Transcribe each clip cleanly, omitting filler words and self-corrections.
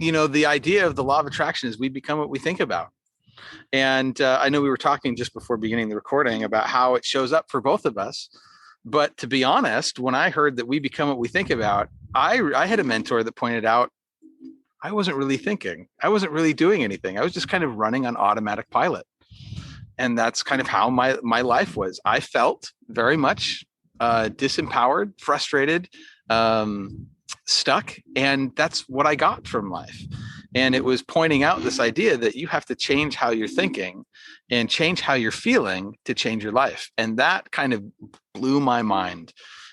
the idea of the law of attraction is we become what we think about. And I know we were talking just before beginning the recording about how it shows up for both of us. But to be honest, when I heard that we become what we think about, I had a mentor that pointed out I wasn't really thinking. I wasn't really doing anything. I was just kind of running on automatic pilot. And that's kind of how my life was. I felt very much disempowered, frustrated, stuck. And that's what I got from life. And it was pointing out this idea that you have to change how you're thinking and change how you're feeling to change your life. And that kind of blew my mind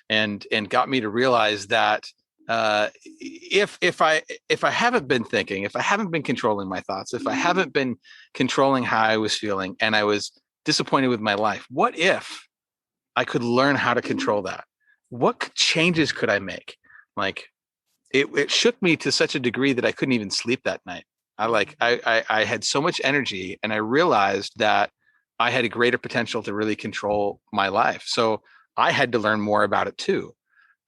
and got me to realize that if I haven't been thinking, if I haven't been controlling my thoughts, if I haven't been controlling how I was feeling and I was disappointed with my life, what if I could learn how to control that? What changes could I make? Like, it shook me to such a degree that I couldn't even sleep that night. I had so much energy, and I realized that I had a greater potential to really control my life. So I had to learn more about it too.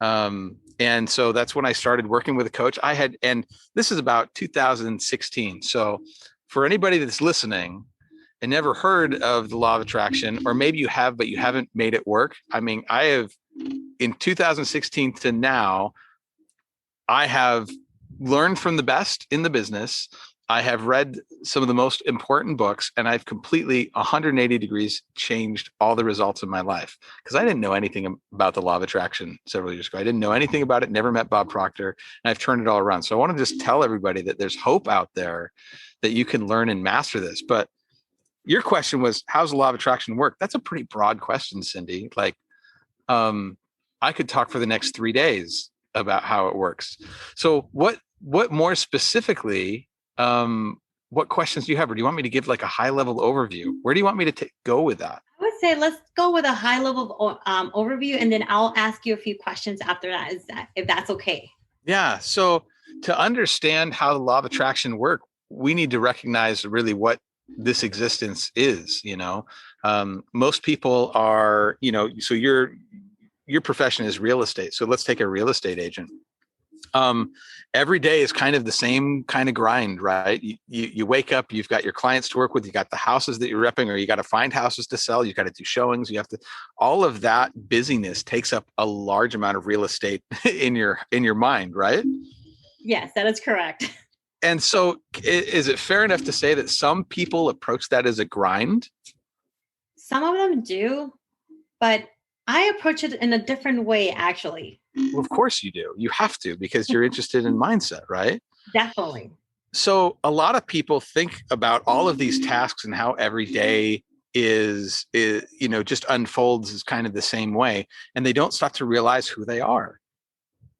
And so that's when I started working with a coach. And this is about 2016. So for anybody that's listening and never heard of the law of attraction, or maybe you have, but you haven't made it work. I mean, I have, in 2016 to now, I have learned from the best in the business. I have read some of the most important books, and I've completely 180 degrees changed all the results of my life, because I didn't know anything about the law of attraction several years ago. I didn't know anything about it, never met Bob Proctor, and I've turned it all around. So I want to just tell everybody that there's hope out there that you can learn and master this. But your question was, how's the law of attraction work? That's a pretty broad question, Cindy. Like, I could talk for the next 3 days about how it works. So what more specifically, what questions do you have? Or do you want me to give like a high level overview? Where do you want me to go with that? I would say let's go with a high level overview, and then I'll ask you a few questions after that, if that's okay. Yeah. So to understand how the law of attraction works, we need to recognize really what this existence is. Most people are, so your profession is real estate. So let's take a real estate agent. Every day is kind of the same kind of grind, right? You wake up, you've got your clients to work with, you got the houses that you're repping, or you got to find houses to sell, you got to do showings, all of that busyness takes up a large amount of real estate in your mind, right? Yes, that is correct. And so is it fair enough to say that some people approach that as a grind? Some of them do, but I approach it in a different way, actually. Well, of course you do. You have to, because you're interested in mindset, right? Definitely. So a lot of people think about all of these tasks and how every day is just unfolds as kind of the same way. And they don't start to realize who they are,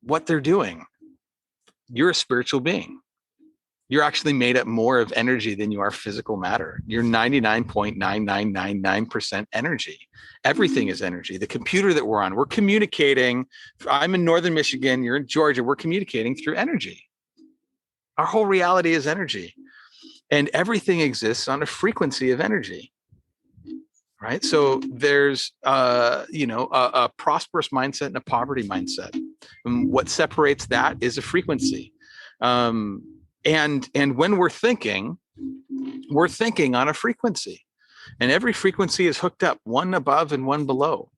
what they're doing. You're a spiritual being. You're actually made up more of energy than you are physical matter. You're 99.9999% energy. Everything is energy. The computer that we're on, we're communicating. I'm in Northern Michigan, you're in Georgia, we're communicating through energy. Our whole reality is energy. And everything exists on a frequency of energy. Right? So there's a prosperous mindset and a poverty mindset. And what separates that is a frequency. And when we're thinking on a frequency, and every frequency is hooked up, one above and one below,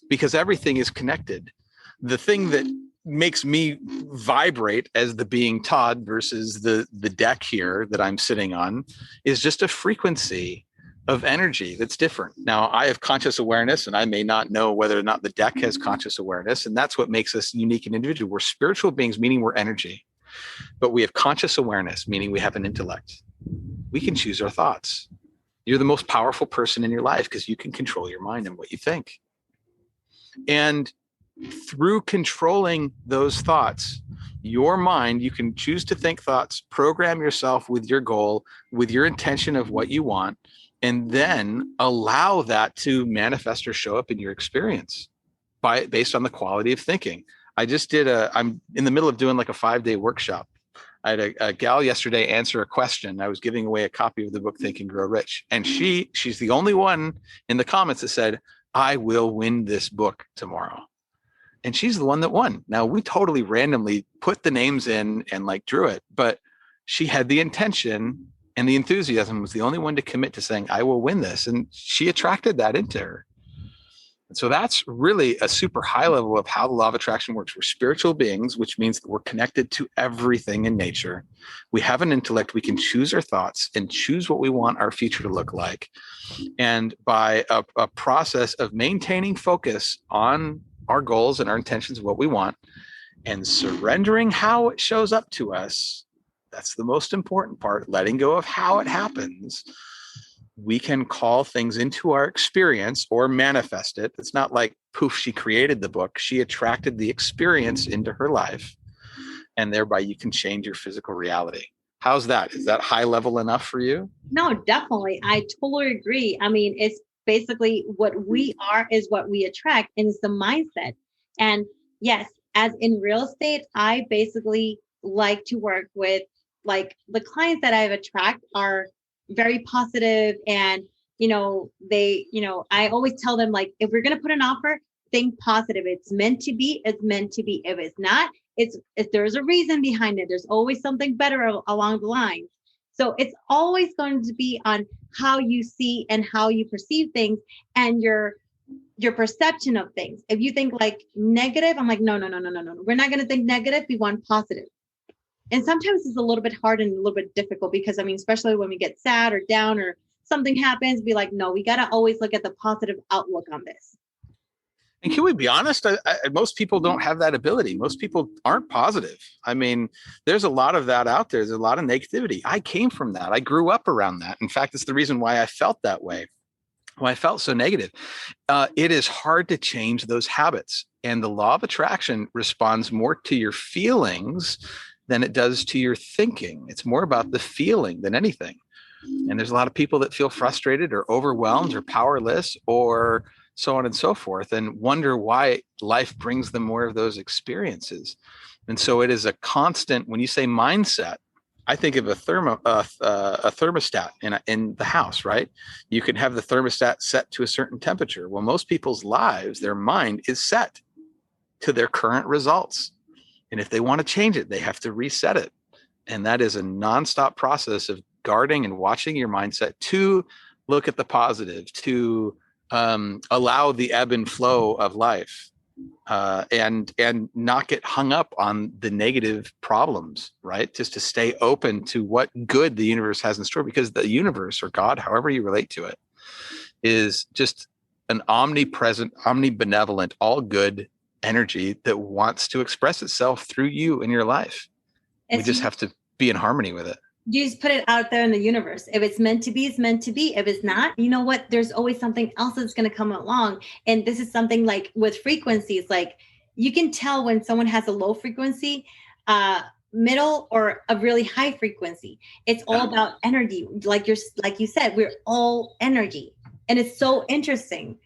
because everything is connected. The thing that makes me vibrate as the being Todd versus the deck here that I'm sitting on is just a frequency of energy that's different. Now, I have conscious awareness, and I may not know whether or not the deck has conscious awareness, and that's what makes us unique and individual. We're spiritual beings, meaning we're energy. But we have conscious awareness, meaning we have an intellect. We can choose our thoughts. You're the most powerful person in your life because you can control your mind and what you think. And through controlling those thoughts, your mind, you can choose to think thoughts, program yourself with your goal, with your intention of what you want, and then allow that to manifest or show up in your experience based on the quality of thinking. I'm in the middle of doing like a 5-day workshop. I had a gal yesterday answer a question. I was giving away a copy of the book, Think and Grow Rich. And she's the only one in the comments that said, I will win this book tomorrow. And she's the one that won. Now, we totally randomly put the names in and like drew it, but she had the intention and the enthusiasm, was the only one to commit to saying, I will win this. And she attracted that into her. And so that's really a super high level of how the law of attraction works. We're spiritual beings, which means that we're connected to everything in nature. We have an intellect. We can choose our thoughts and choose what we want our future to look like. And by a process of maintaining focus on our goals and our intentions of what we want and surrendering how it shows up to us, that's the most important part, letting go of how it happens, we can call things into our experience or manifest it. It's not like, poof, she created the book. She attracted the experience into her life. And thereby you can change your physical reality. How's that? Is that high level enough for you? No, definitely. I totally agree. I mean, it's basically what we are is what we attract, and it's the mindset. And yes, as in real estate, I basically like to work with, like, the clients that I've attract are very positive, and I always tell them, like, if we're going to put an offer, think positive. It's meant to be, it's meant to be. If it's not, if there's a reason behind it, there's always something better along the lines. So it's always going to be on how you see and how you perceive things, and your perception of things. If you think like negative, I'm like, no. We're not going to think negative. We want positive. And sometimes it's a little bit hard and a little bit difficult because, I mean, especially when we get sad or down or something happens, be like, no, we got to always look at the positive outlook on this. And can we be honest? Most people don't have that ability. Most people aren't positive. I mean, there's a lot of that out there. There's a lot of negativity. I came from that. I grew up around that. In fact, it's the reason why I felt that way. Why I felt so negative. It is hard to change those habits. And the law of attraction responds more to your feelings than it does to your thinking. It's more about the feeling than anything. And there's a lot of people that feel frustrated or overwhelmed or powerless or so on and so forth, and wonder why life brings them more of those experiences. And so it is a constant. When you say mindset, I think of a thermostat in the house, right? You can have the thermostat set to a certain temperature. Well, most people's lives, their mind is set to their current results. And if they want to change it, they have to reset it. And that is a nonstop process of guarding and watching your mindset to look at the positive, to allow the ebb and flow of life, and not get hung up on the negative problems, right? Just to stay open to what good the universe has in store, because the universe, or God, however you relate to it, is just an omnipresent, omnibenevolent, all good energy that wants to express itself through you in your life. We just have to be in harmony with it. You just put it out there in the universe. If it's meant to be, it's meant to be. If it's not, you know what? There's always something else that's going to come along. And this is something like with frequencies, like you can tell when someone has a low frequency, middle, or a really high frequency. It's all about energy. Like you said, we're all energy. And it's so interesting.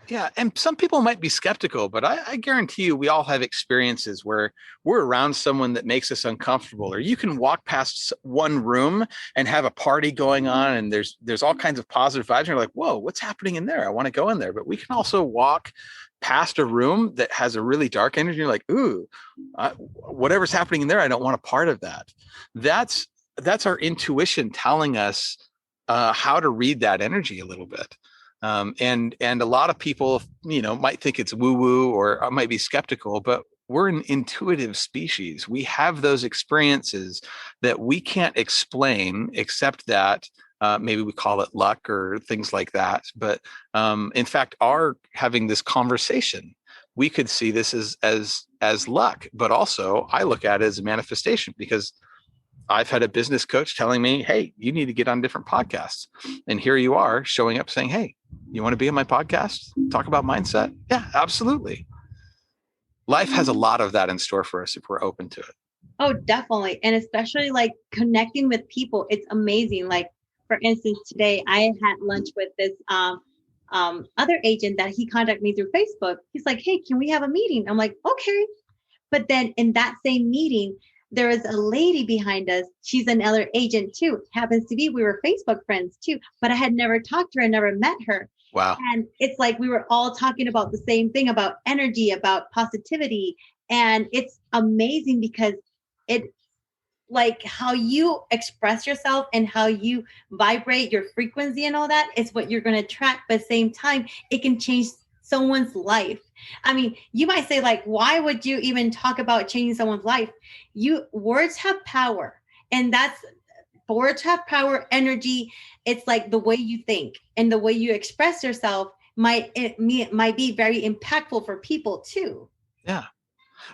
Yeah. And some people might be skeptical, but I guarantee you, we all have experiences where we're around someone that makes us uncomfortable, or you can walk past one room and have a party going on, and there's all kinds of positive vibes. And you're like, whoa, what's happening in there? I want to go in there. But we can also walk past a room that has a really dark energy. You're like, ooh, whatever's happening in there, I don't want a part of that. That's our intuition telling us how to read that energy a little bit. And a lot of people, might think it's woo woo or might be skeptical, but we're an intuitive species. We have those experiences that we can't explain, except that maybe we call it luck or things like that. But in fact, our having this conversation, we could see this as luck, but also I look at it as a manifestation, because I've had a business coach telling me, hey, you need to get on different podcasts. And here you are showing up saying, hey, you want to be on my podcast? Talk about mindset? Yeah, absolutely. Life has a lot of that in store for us if we're open to it. Oh, definitely. And especially like connecting with people. It's amazing. Like, for instance, today I had lunch with this other agent that he contacted me through Facebook. He's like, hey, can we have a meeting? I'm like, okay. But then in that same meeting, there is a lady behind us. She's another agent too. Happens to be, we were Facebook friends too, but I had never talked to her, I never met her. Wow. And it's like we were all talking about the same thing, about energy, about positivity. And it's amazing because like how you express yourself and how you vibrate your frequency and all that is what you're going to attract. But at the same time, it can change someone's life. I mean, you might say like, why would you even talk about changing someone's life? Words have power, and that's words have power, energy. It's like the way you think and the way you express yourself might be very impactful for people too. Yeah.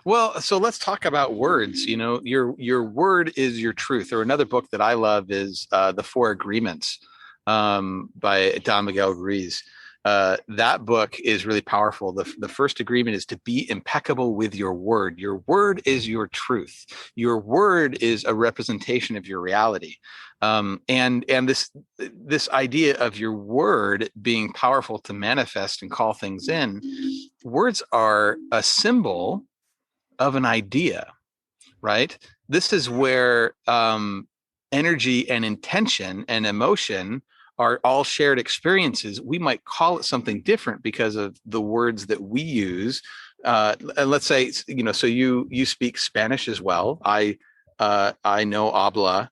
Well, so let's talk about words. You know, your word is your truth. Or another book that I love is The Four Agreements by Don Miguel Ruiz. That book is really powerful. The first agreement is to be impeccable with your word. Your word is your truth. Your word is a representation of your reality. And this idea of your word being powerful to manifest and call things in, words are a symbol of an idea, right? This is where energy and intention and emotion are all shared experiences. We might call it something different because of the words that we use. And let's say, you know, so you speak Spanish as well. I know habla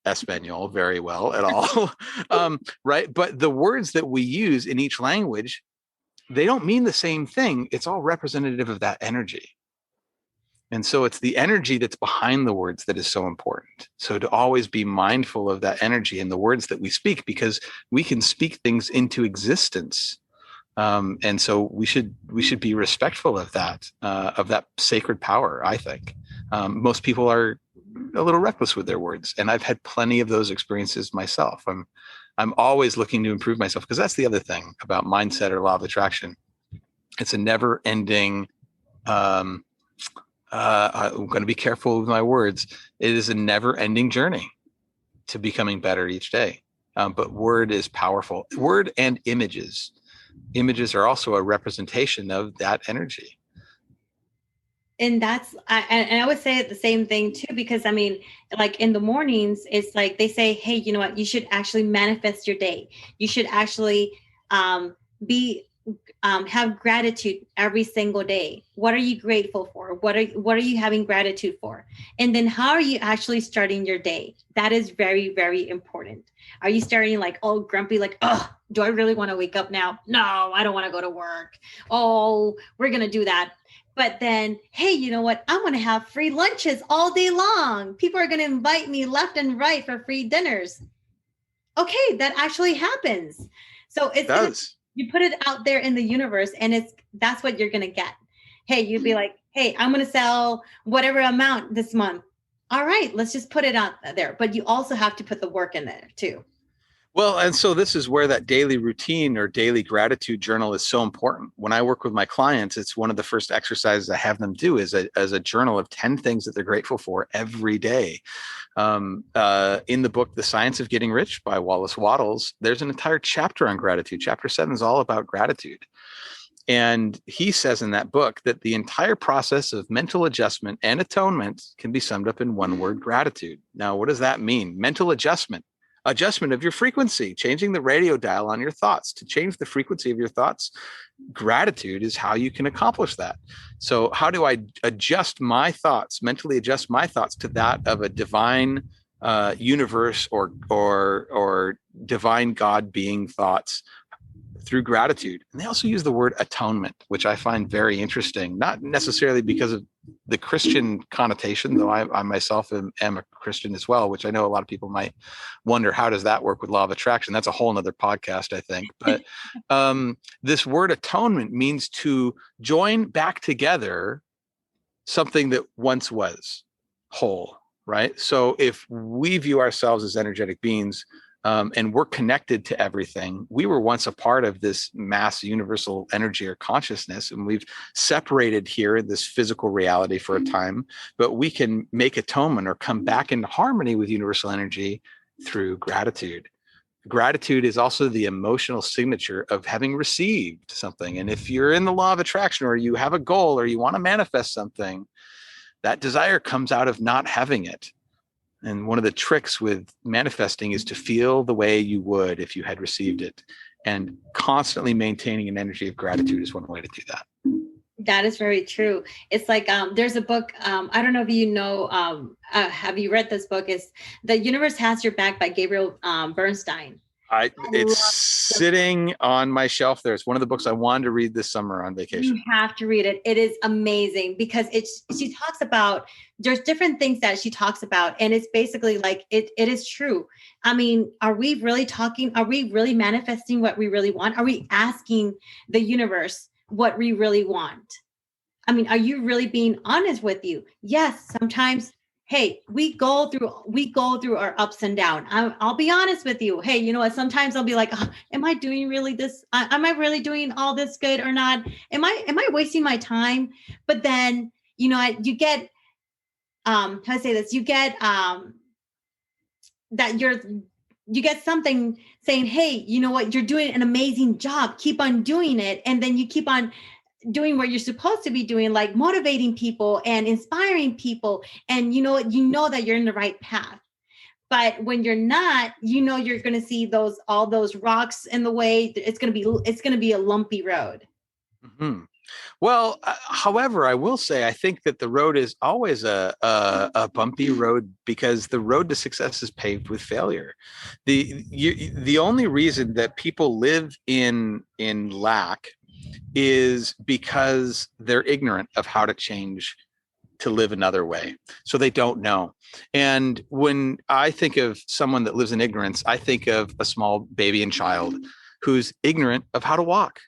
Espanol very well at all, right? But the words that we use in each language, they don't mean the same thing. It's all representative of that energy. And so it's the energy that's behind the words that is so important. So to always be mindful of that energy in the words that we speak, because we can speak things into existence. And so we should be respectful of that sacred power, I think. Most people are a little reckless with their words, and I've had plenty of those experiences myself. I'm always looking to improve myself, because that's the other thing about mindset or law of attraction. It's a never ending, I'm going to be careful with my words. It is a never ending journey to becoming better each day. But word is powerful. Word and images. Images are also a representation of that energy. And and I would say the same thing too, because I mean, like in the mornings, it's like they say, hey, you know what, you should actually manifest your day. You should actually be have gratitude every single day. What are you grateful for? What are you having gratitude for? And then how are you actually starting your day? That is very, very important. Are you starting like all grumpy, like, oh, do I really want to wake up now? No, I don't want to go to work. Oh, we're going to do that. But then, hey, you know what? I'm going to have free lunches all day long. People are going to invite me left and right for free dinners. Okay, that actually happens. So it does. You put it out there in the universe, and that's what you're going to get. Hey, you'd be like, hey, I'm going to sell whatever amount this month. All right, let's just put it out there. But you also have to put the work in there too. Well, and so this is where that daily routine or daily gratitude journal is so important. When I work with my clients, it's one of the first exercises I have them do is a journal of 10 things that they're grateful for every day. In the book, The Science of Getting Rich by Wallace Wattles, there's an entire chapter on gratitude. Chapter 7 is all about gratitude. And he says in that book that the entire process of mental adjustment and atonement can be summed up in one word: gratitude. Now, what does that mean? Mental adjustment of your frequency, changing the radio dial on your thoughts. To change the frequency of your thoughts, gratitude is how you can accomplish that. So how do I adjust my thoughts, mentally adjust my thoughts to that of a divine universe or divine God being thoughts? Through gratitude. And they also use the word atonement, which I find very interesting, not necessarily because of the Christian connotation, though I myself am a Christian as well, which I know a lot of people might wonder, how does that work with law of attraction? That's a whole nother podcast, I think. But this word atonement means to join back together something that once was whole, right? So if we view ourselves as energetic beings, and we're connected to everything. We were once a part of this mass universal energy or consciousness, and we've separated here in this physical reality for a time, but we can make atonement or come back into harmony with universal energy through gratitude. Gratitude is also the emotional signature of having received something. And if you're in the law of attraction, or you have a goal, or you want to manifest something, that desire comes out of not having it. And one of the tricks with manifesting is to feel the way you would if you had received it. And constantly maintaining an energy of gratitude is one way to do that. That is very true. It's like there's a book. I don't know if you know. Have you read this book? It's The Universe Has Your Back by Gabriel Bernstein. It's sitting on my shelf there. It's one of the books I wanted to read this summer on vacation. You have to read it. It is amazing because she talks about, there's different things that she talks about. And it's basically like, it is true. I mean, are we really manifesting what we really want? Are we asking the universe what we really want? I mean, are you really being honest with you? Yes, sometimes, hey, we go through our ups and downs. I'll be honest with you. Hey, you know what? Sometimes I'll be like, oh, am I doing really this? Am I really doing all this good or not? Am I wasting my time? But then, you know, you get, how to say this? You get that you get something saying, hey, you know what? You're doing an amazing job. Keep on doing it. And then you keep on doing what you're supposed to be doing, like motivating people and inspiring people. And you know that you're in the right path. But when you're not, you're going to see all those rocks in the way. It's going to be a lumpy road. Mm-hmm. Well, however, I will say, I think that the road is always a bumpy road because the road to success is paved with failure. The only reason that people live in lack is because they're ignorant of how to change to live another way. So they don't know. And when I think of someone that lives in ignorance, I think of a small baby and child who's ignorant of how to walk.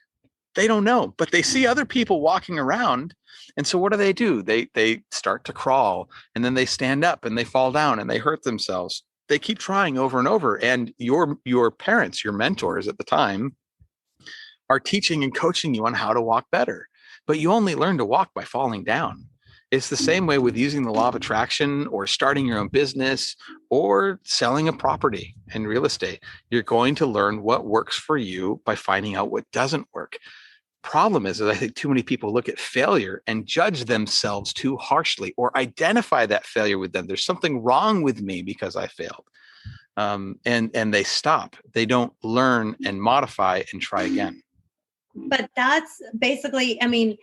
They don't know, but they see other people walking around. And so what do? They start to crawl, and then they stand up and they fall down and they hurt themselves. They keep trying over and over. And your parents, your mentors at the time, are teaching and coaching you on how to walk better. But you only learn to walk by falling down. It's the same way with using the law of attraction or starting your own business or selling a property in real estate. You're going to learn what works for you by finding out what doesn't work. Problem is I think too many people look at failure and judge themselves too harshly or identify that failure with them. There's something wrong with me because I failed. And they stop. They don't learn and modify and try again. But that's basically, I mean,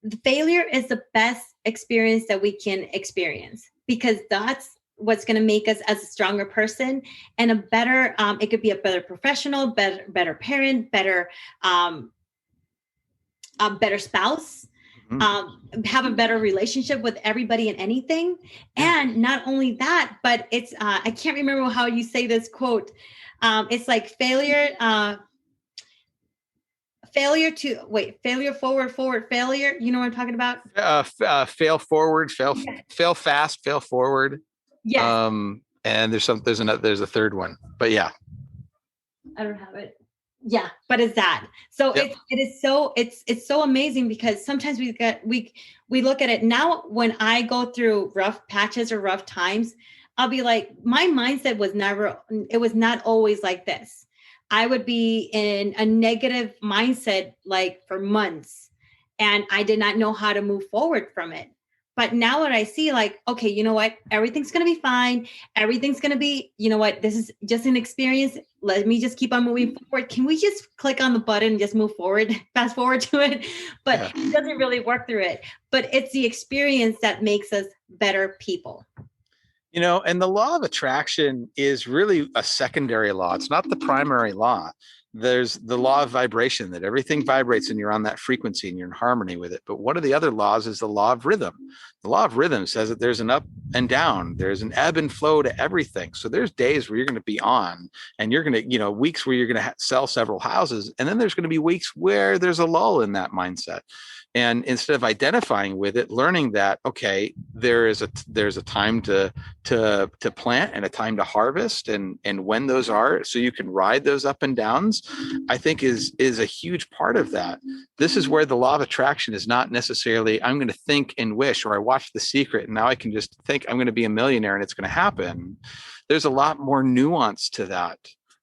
the failure is the best experience that we can experience because that's what's going to make us as a stronger person and a better, it could be a better professional, better parent, better spouse, have a better relationship with everybody and anything. And not only that, but it's, I can't remember how you say this quote. It's like failure forward, failure. You know what I'm talking about? Fail forward, fail fast, fail forward. Yes. And there's a third one, but yeah. I don't have it. Yeah, but it's that. So Yep. it's so amazing because sometimes we look at it now when I go through rough patches or rough times, I'll be like, my mindset was not always like this. I would be in a negative mindset like for months and I did not know how to move forward from it. But now what I see, like, okay, you know what? Everything's going to be fine. Everything's going to be, you know what? This is just an experience. Let me just keep on moving forward. Can we just click on the button and just move forward, fast forward to it? But It doesn't really work through it. But it's the experience that makes us better people. You know, and the law of attraction is really a secondary law. It's not the primary law. There's the law of vibration, that everything vibrates and you're on that frequency and you're in harmony with it. But one of the other laws is the law of rhythm. The law of rhythm says that there's an up and down, there's an ebb and flow to everything. So there's days where you're going to be on and you're going to, weeks where you're going to sell several houses. And then there's going to be weeks where there's a lull in that mindset. And instead of identifying with it, learning that, okay, there's a time to plant and a time to harvest, and when those are, so you can ride those up and downs, I think is a huge part of that. This is where the law of attraction is not necessarily, I'm going to think and wish, or I watched The Secret and now I can just think I'm going to be a millionaire and it's going to happen. There's a lot more nuance to that,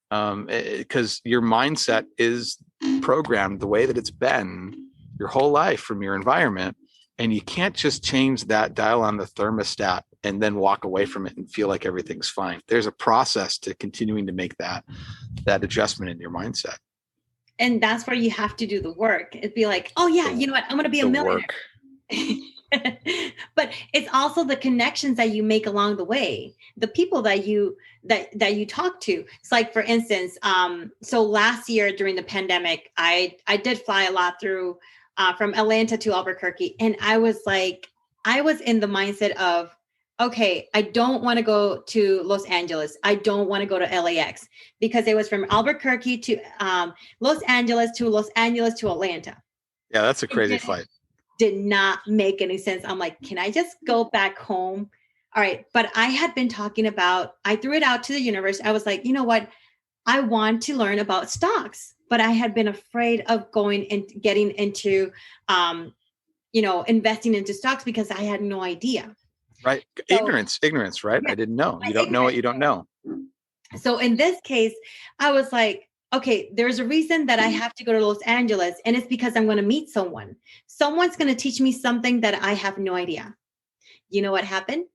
because your mindset is programmed the way that it's been your whole life from your environment. And you can't just change that dial on the thermostat and then walk away from it and feel like everything's fine. There's a process to continuing to make that adjustment in your mindset. And that's where you have to do the work. It'd be like, oh yeah, you know what? I'm going to be a millionaire. But it's also the connections that you make along the way, the people that you talk to. It's like, for instance, so last year during the pandemic, I did fly a lot through from Atlanta to Albuquerque, and I was in the mindset of, okay, I don't want to go to Los Angeles. I don't want to go to LAX, because it was from Albuquerque to Los Angeles to Atlanta. Yeah, that's a crazy flight. Did not make any sense. I'm like, can I just go back home? All right. But I had been talking about, I threw it out to the universe. I was like, you know what? I want to learn about stocks, but I had been afraid of going and getting into, investing into stocks, because I had no idea. Right. So, ignorance, right? Yeah, I didn't know. You don't know what you don't know. So in this case, I was like, okay, there's a reason that I have to go to Los Angeles, and it's because I'm going to meet someone. Someone's going to teach me something that I have no idea. You know what happened?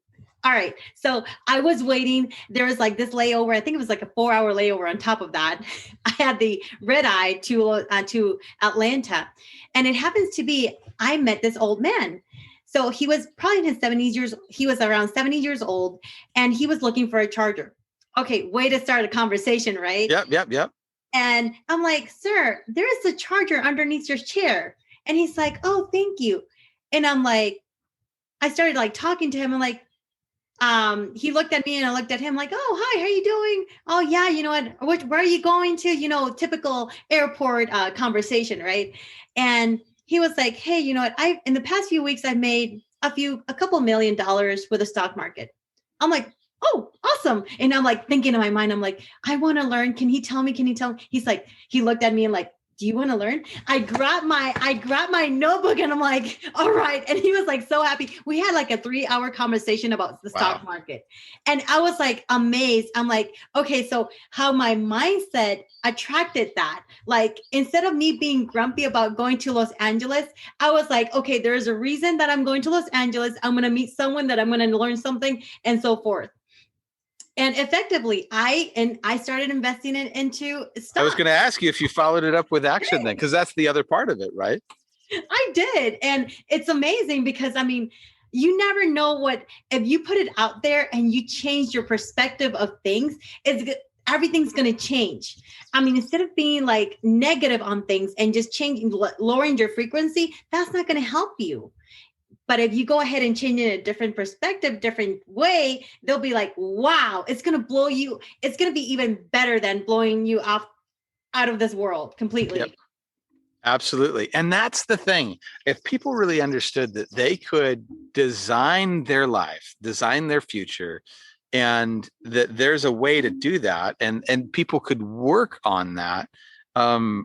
All right. So I was waiting. There was like this layover. I think it was like a 4-hour layover on top of that. I had the red eye to Atlanta. And it happens to be, I met this old man. So he was probably in his 70s years. He was around 70 years old, and he was looking for a charger. Okay. Way to start a conversation, right? Yep. And I'm like, sir, there is a charger underneath your chair. And he's like, oh, thank you. And I'm like, I started like talking to him. I'm like, he looked at me and I looked at him like, oh, hi, how you doing? Oh yeah. You know what, where are you going to? Typical airport conversation. Right. And he was like, hey, you know what? In the past few weeks, I've made a couple $1 million with the stock market. I'm like, oh, awesome. And I'm like thinking in my mind, I'm like, I want to learn. Can he tell me? He's like, he looked at me and like, do you want to learn? I grabbed my notebook and I'm like, all right. And he was like, so happy. We had like a 3-hour conversation about the stock market. And I was like, amazed. I'm like, okay, so how my mindset attracted that, like, instead of me being grumpy about going to Los Angeles, I was like, okay, there's a reason that I'm going to Los Angeles. I'm going to meet someone that I'm going to learn something, and so forth. And effectively, I started investing it into stocks. I was going to ask you if you followed it up with action then, because that's the other part of it, right? I did. And it's amazing because, I mean, you never know if you put it out there and you change your perspective of things, everything's going to change. I mean, instead of being like negative on things and just lowering your frequency, that's not going to help you. But if you go ahead and change it in a different perspective, different way, they'll be like, wow, it's going to blow you. It's going to be even better than blowing you off out of this world completely. Yep. Absolutely. And that's the thing. If people really understood that they could design their life, design their future, and that there's a way to do that, and people could work on that, I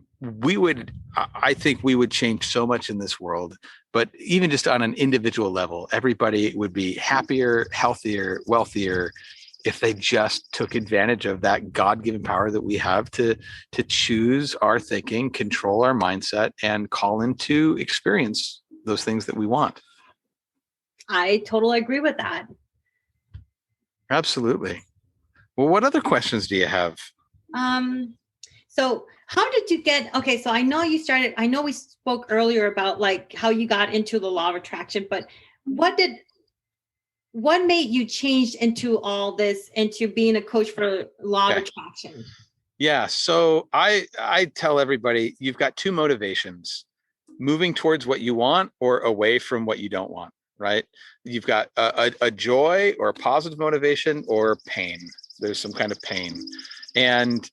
think we would change so much in this world. But even just on an individual level, everybody would be happier, healthier, wealthier, if they just took advantage of that God-given power that we have to choose our thinking, control our mindset, and call into experience those things that we want. I totally agree with that. Absolutely. Well, what other questions do you have? So how did you okay, so I know we spoke earlier about like how you got into the law of attraction, but what made you change into all this, into being a coach for law of attraction? Yeah. So I tell everybody, you've got two motivations: moving towards what you want or away from what you don't want, right? You've got a joy or a positive motivation or pain. There's some kind of pain. And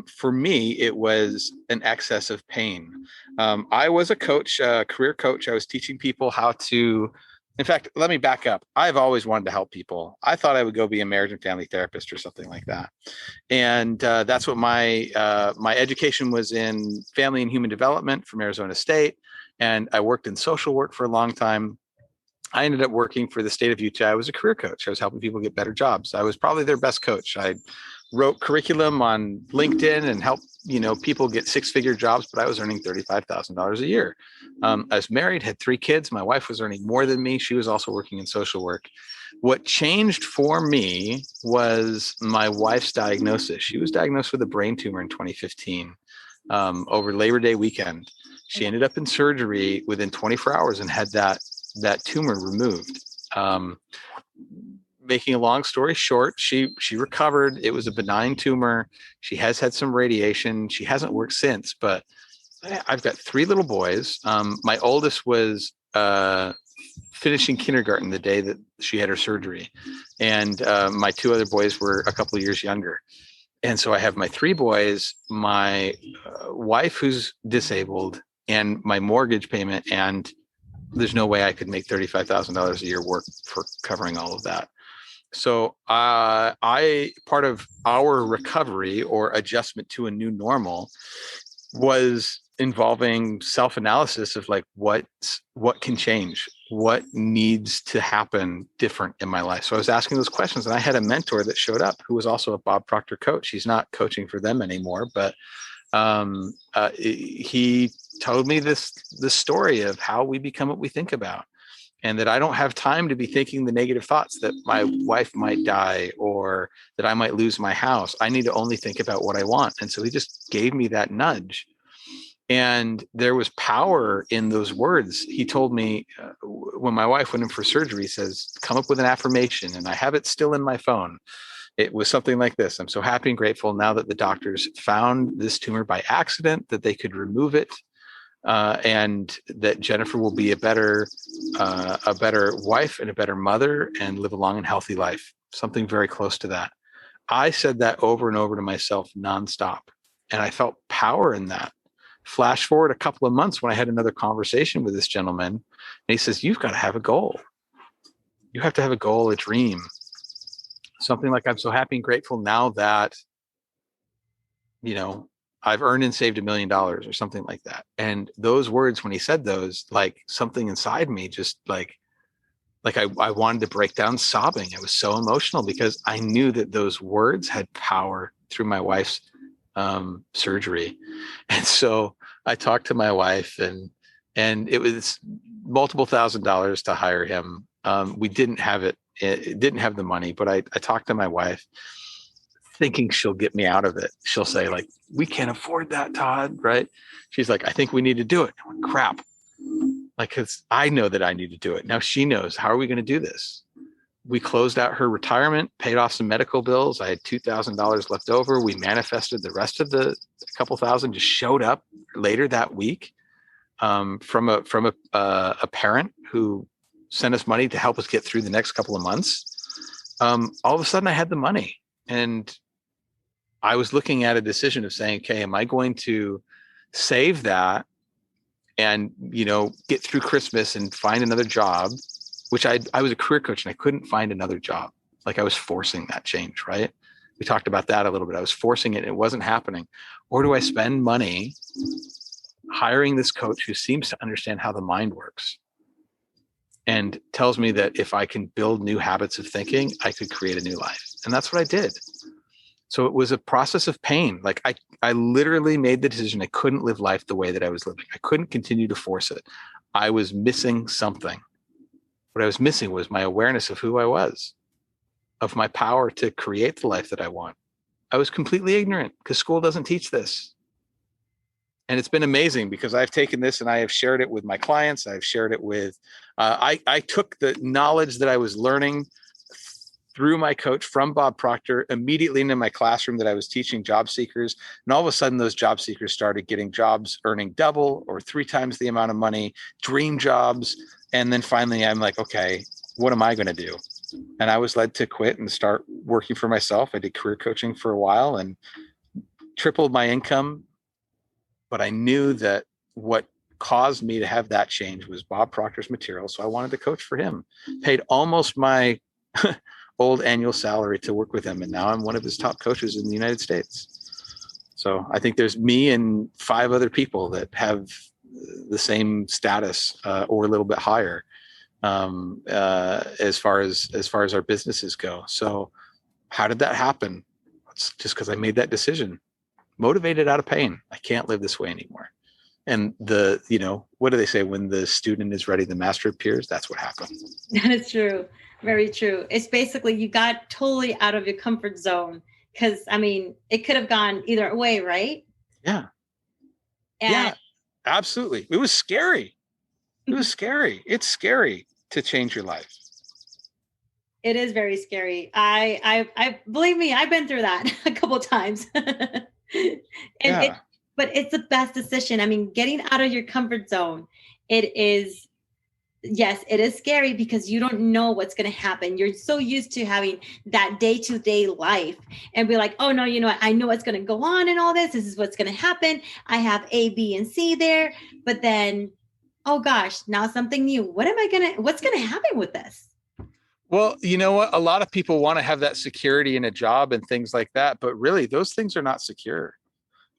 for me, it was an excess of pain. I was a coach, a career coach. I was teaching people how to, in fact, let me back up. I've always wanted to help people. I thought I would go be a marriage and family therapist or something like that. And that's what my education was, in family and human development from Arizona State. And I worked in social work for a long time. I ended up working for the state of Utah. I was a career coach. I was helping people get better jobs. I was probably their best coach. I wrote curriculum on LinkedIn and helped, people get 6-figure jobs, but I was earning $35,000 a year. I was married, had 3 kids. My wife was earning more than me. She was also working in social work. What changed for me was my wife's diagnosis. She was diagnosed with a brain tumor in 2015. over Labor Day weekend. She ended up in surgery within 24 hours and had that tumor removed. Making a long story short, she recovered. It was a benign tumor. She has had some radiation. She hasn't worked since, but I've got 3 little boys. My oldest was finishing kindergarten the day that she had her surgery. And my 2 other boys were a couple of years younger. And so I have my 3 boys, my wife who's disabled, and my mortgage payment. And there's no way I could make $35,000 a year work for covering all of that. So part of our recovery or adjustment to a new normal was involving self-analysis of like what can change, what needs to happen different in my life. So I was asking those questions, and I had a mentor that showed up who was also a Bob Proctor coach. He's not coaching for them anymore, but he told me this story of how we become what we think about. And that I don't have time to be thinking the negative thoughts that my wife might die or that I might lose my house. I need to only think about what I want. And so he just gave me that nudge. And there was power in those words. He told me when my wife went in for surgery, he says, come up with an affirmation. And I have it still in my phone. It was something like this: I'm so happy and grateful now that the doctors found this tumor by accident, that they could remove it. And that Jennifer will be a better wife and a better mother and live a long and healthy life. Something very close to that. I said that over and over to myself nonstop. And I felt power in that. Flash forward a couple of months when I had another conversation with this gentleman, and he says, you've got to have a goal. You have to have a goal, a dream. Something like, I'm so happy and grateful now that, I've earned and saved $1 million or something like that. And those words, when he said those, like something inside me, just like I wanted to break down sobbing. I was so emotional because I knew that those words had power through my wife's surgery. And so I talked to my wife, and it was multiple $1,000s to hire him. We didn't have it didn't have the money, but I talked to my wife, thinking she'll get me out of it. She'll say like, we can't afford that, Todd, right? She's like, I think we need to do it. I went, crap. Like, cause I know that I need to do it. Now she knows. How are we going to do this? We closed out her retirement, paid off some medical bills. I had $2,000 left over. We manifested the rest of the couple thousand, just showed up later that week from a parent who sent us money to help us get through the next couple of months. All of a sudden I had the money, and I was looking at a decision of saying, okay, am I going to save that and, get through Christmas and find another job, which I was a career coach and I couldn't find another job. Like I was forcing that change, right? We talked about that a little bit. I was forcing it and it wasn't happening. Or do I spend money hiring this coach who seems to understand how the mind works and tells me that if I can build new habits of thinking, I could create a new life. And that's what I did. So it was a process of pain. Like I literally made the decision. I couldn't live life the way that I was living. I couldn't continue to force it. I was missing something. What I was missing was my awareness of who I was, of my power to create the life that I want. I was completely ignorant because school doesn't teach this. And it's been amazing because I've taken this and I have shared it with my clients. I've shared it with, I took the knowledge that I was learning through my coach from Bob Proctor immediately into my classroom that I was teaching job seekers. And all of a sudden those job seekers started getting jobs, earning double or 3 times the amount of money, dream jobs. And then finally I'm like, okay, what am I going to do? And I was led to quit and start working for myself. I did career coaching for a while and tripled my income. But I knew that what caused me to have that change was Bob Proctor's material. So I wanted to coach for him, paid almost my old annual salary to work with him. And now I'm one of his top coaches in the United States. So I think there's me and 5 other people that have the same status or a little bit higher as far as our businesses go. So how did that happen? It's just because I made that decision, motivated out of pain. I can't live this way anymore. And what do they say? When the student is ready, the master appears. That's what happened. That is true. Very true. It's basically you got totally out of your comfort zone because, it could have gone either way, right? Yeah. And Yeah, absolutely. It was scary. It was scary. It's scary to change your life. it is very scary. I believe me, I've been through that a couple times. and Yeah. but it's the best decision. I mean, getting out of your comfort zone, it is, yes, it is scary because you don't know what's going to happen. You're so used to having that day-to-day life and be like, oh no, you know what? I know what's going to go on and all this. This is what's going to happen. I have A, B, and C there. But then, oh gosh, now something new. What's going to happen with this? Well, you know what? A lot of people want to have that security in a job and things like that, but really those things are not secure.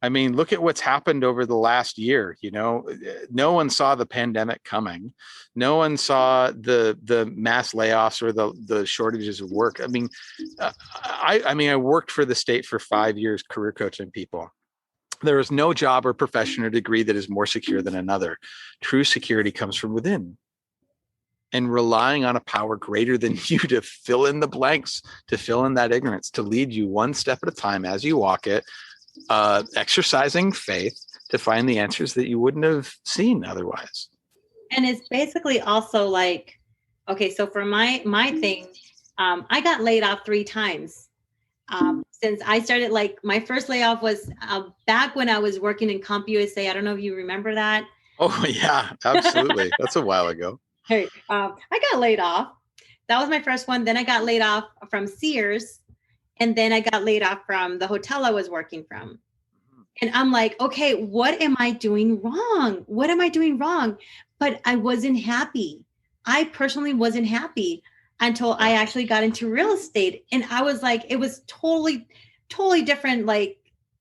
I mean, look at what's happened over the last year. You know, no one saw the pandemic coming. No one saw the mass layoffs or the shortages of work. I mean, I worked for the state for 5 years, career coaching people. There is no job or profession or degree that is more secure than another. True security comes from within, and relying on a power greater than you to fill in the blanks, to fill in that ignorance, to lead you one step at a time as you walk it, exercising faith to find the answers that you wouldn't have seen otherwise. And it's basically also like, okay, so for my thing, I got laid off 3 times. Since I started, like my first layoff was back when I was working in CompUSA. I don't know if you remember that. Oh yeah, absolutely. That's a while ago. Hey, I got laid off. That was my first one. Then I got laid off from Sears. And then I got laid off from the hotel I was working from. And I'm like, okay, what am I doing wrong? What am I doing wrong? But I wasn't happy. I personally wasn't happy until I actually got into real estate. And I was like, it was totally, totally different. Like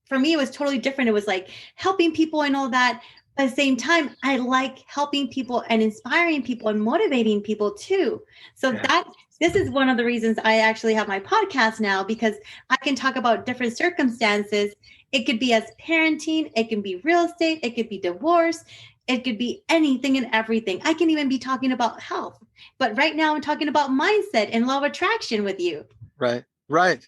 for me, it was totally different. It was like helping people and all that. But at the same time, I like helping people and inspiring people and motivating people too. So this is one of the reasons I actually have my podcast now, because I can talk about different circumstances. It could be as parenting, it can be real estate, it could be divorce, it could be anything and everything. I can even be talking about health. But right now I'm talking about mindset and law of attraction with you. Right. Right.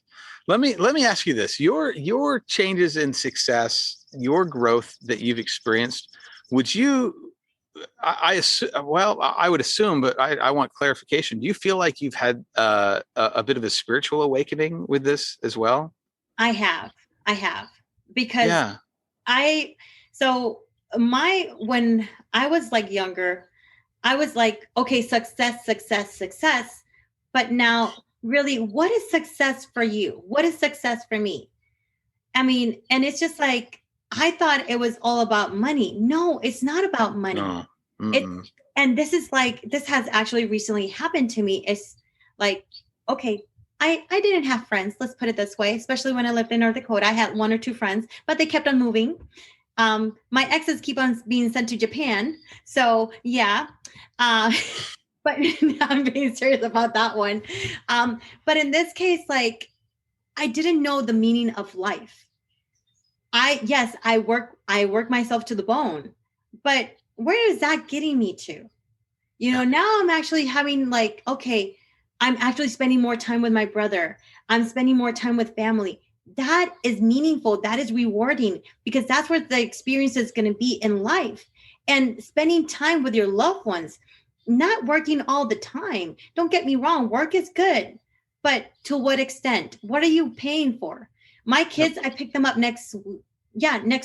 Let me ask you this. Your changes in success, your growth that you've experienced, would you I would assume, but I want clarification. Do you feel like you've had a bit of a spiritual awakening with this as well? I have, because when I was like younger, I was like, okay, success. But now really, what is success for you? What is success for me? I mean, and it's just like, I thought it was all about money. No, it's not about money. No. And this has actually recently happened to me. It's like, okay, I didn't have friends. Let's put it this way, especially when I lived in North Dakota. I had 1 or 2 friends, but they kept on moving. My exes keep on being sent to Japan. So yeah. But I'm being serious about that one. But in this case, like, I didn't know the meaning of life. I work myself to the bone, but where is that getting me to? You know, now I'm actually having like, okay, I'm actually spending more time with my brother. I'm spending more time with family. That is meaningful. That is rewarding, because that's where the experience is going to be in life. And spending time with your loved ones, not working all the time. Don't get me wrong. Work is good, but to what extent? What are you paying for? My kids, I pick them up next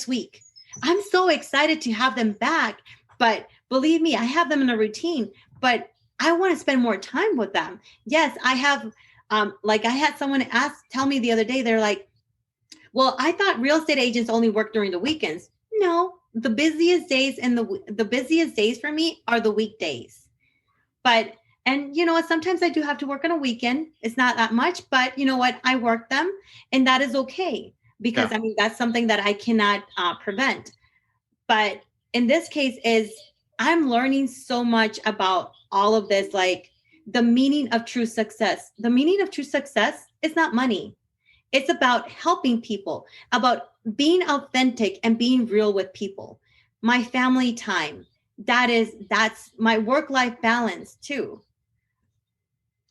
week. I'm so excited to have them back, but believe me, I have them in a routine, but I want to spend more time with them. Yes, I have, like I had someone tell me the other day, they're like, well, I thought real estate agents only work during the weekends. No, the busiest days the busiest days for me are the weekdays. And you know what, sometimes I do have to work on a weekend. It's not that much, but you know what, I work them, and that is okay, because I mean, that's something that I cannot prevent. But in this case I'm learning so much about all of this, like the meaning of true success. The meaning of true success is not money. It's about helping people, about being authentic and being real with people. My family time, that's my work-life balance too.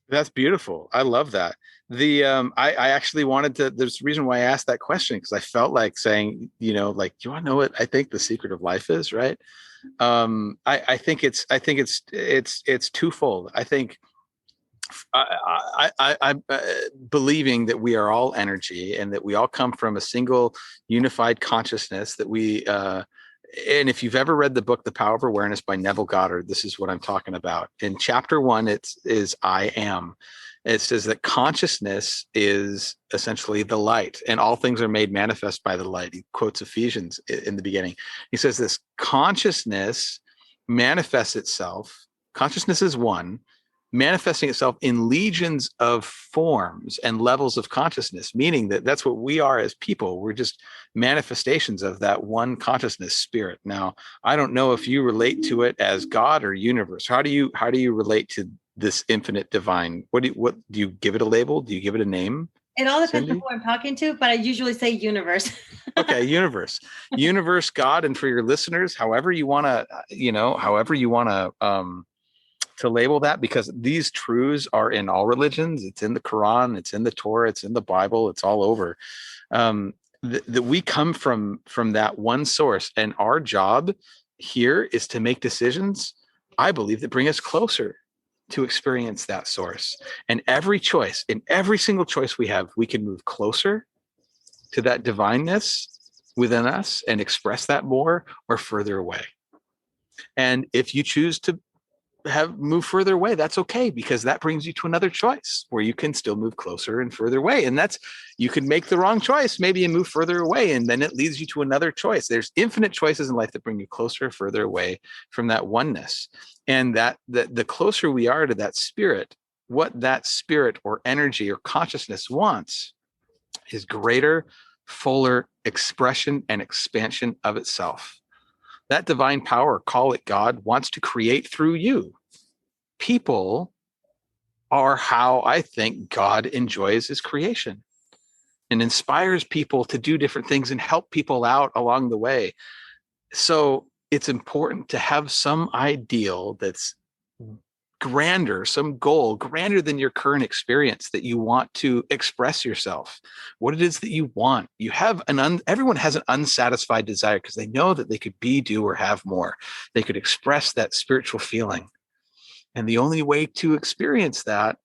That's beautiful. I love that. I actually wanted to, there's a reason why I asked that question, because I felt like saying, like, do you want to know what I think the secret of life is? Right. I think it's twofold. I think I'm believing that we are all energy and that we all come from a single unified consciousness that and if you've ever read the book, The Power of Awareness by Neville Goddard, this is what I'm talking about. In chapter 1, is I am. It says that consciousness is essentially the light, and all things are made manifest by the light. He quotes Ephesians in the beginning. He says this: consciousness manifests itself. Consciousness is one, manifesting itself in legions of forms and levels of consciousness, meaning that that's what we are as people. We're just manifestations of that one consciousness, spirit. Now, I don't know if you relate to it as God or universe. How do you relate to this infinite divine? What do you give it a label? Do you give it a name? It all depends Cindy? on who I'm talking to, but I usually say universe. Okay, universe, God. And for your listeners, however you want to label that, because these truths are in all religions. It's in the Quran, it's in the Torah, it's in the Bible, it's all over. That we come from that one source, and our job here is to make decisions, I believe, that bring us closer to experience that source. And every choice, in every single choice we have, we can move closer to that divineness within us and express that more, or further away. And if you choose to move further away, that's okay, because that brings you to another choice where you can still move closer and further away. And you can make the wrong choice maybe and move further away, and then it leads you to another choice. There's infinite choices in life that bring you closer, further away from that oneness. And that the closer we are to that spirit, what that spirit or energy or consciousness wants is greater, fuller expression and expansion of itself. That divine power, call it God, wants to create through you. People are how I think God enjoys his creation and inspires people to do different things and help people out along the way. So it's important to have some ideal that's grander, some goal grander than your current experience, that you want to express yourself, what it is that you want. You have everyone has an unsatisfied desire, because they know that they could be, do, or have more. They could express that spiritual feeling. And the only way to experience that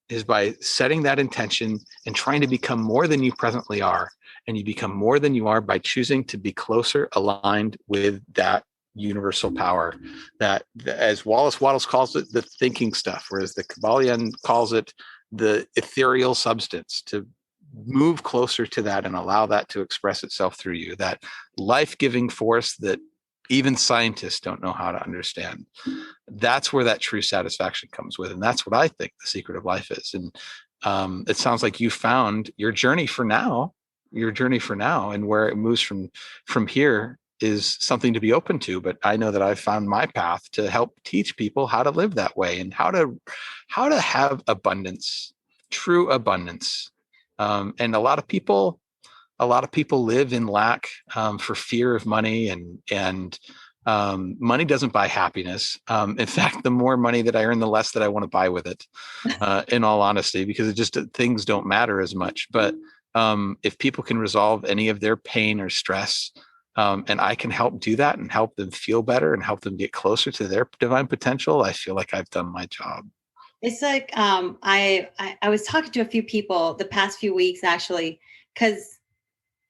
is by setting that intention and trying to become more than you presently are. And you become more than you are by choosing to be closer aligned with that universal power, that, as Wallace calls it, the thinking stuff, whereas the Kabbalion calls it the ethereal substance, to move closer to that and allow that to express itself through you, that life-giving force that even scientists don't know how to understand. That's where that true satisfaction comes with. And that's what I think the secret of life is. And it sounds like you found your journey for now, and where it moves from here is something to be open to. But I know that I've found my path to help teach people how to live that way, and how to have abundance, true abundance. And a lot of people live in lack for fear of money, and money doesn't buy happiness. In fact, the more money that I earn, the less that I want to buy with it, in all honesty, because things don't matter as much. But if people can resolve any of their pain or stress, and I can help do that and help them feel better and help them get closer to their divine potential, I feel like I've done my job. It's like I was talking to a few people the past few weeks, actually, because